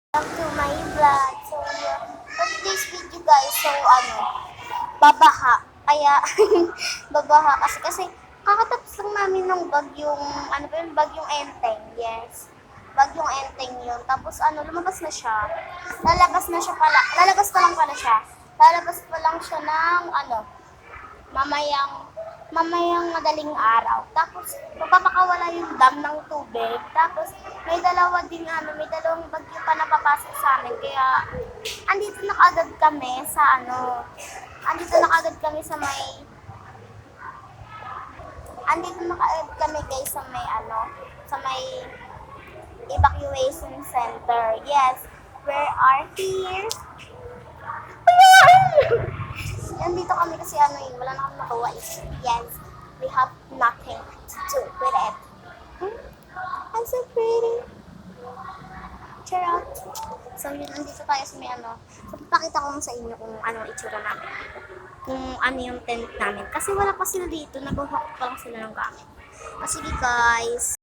Welcome to my vlog. So, for today's video guys, babaha. Kaya, babaha kasi kakatapos lang namin ng bagyong, bagyong Enteng. Yes. Bagyong Enteng yun. Tapos lumabas na siya. Lalabas pa lang pala siya. Lalabas pa lang siya ng, mamayang madaling araw. Tapos, magpapakawala yung dam ng tubig. Tapos, may dalawang bagyo pa napapasok sa amin. Kaya, andito na kaagad kami sa guys sa may evacuation center. Yes, we are here. Nandito kami kasi wala na kami magawa. Yes, we have nothing to do with it. I'm so pretty. Charot. So yun, nandito tayo sa may So papakita ko lang sa inyo kung ano itsura namin. Kung ano yung tent namin. Kasi wala pa sila dito, nag-hook pa lang sila ng gamit. Sige guys.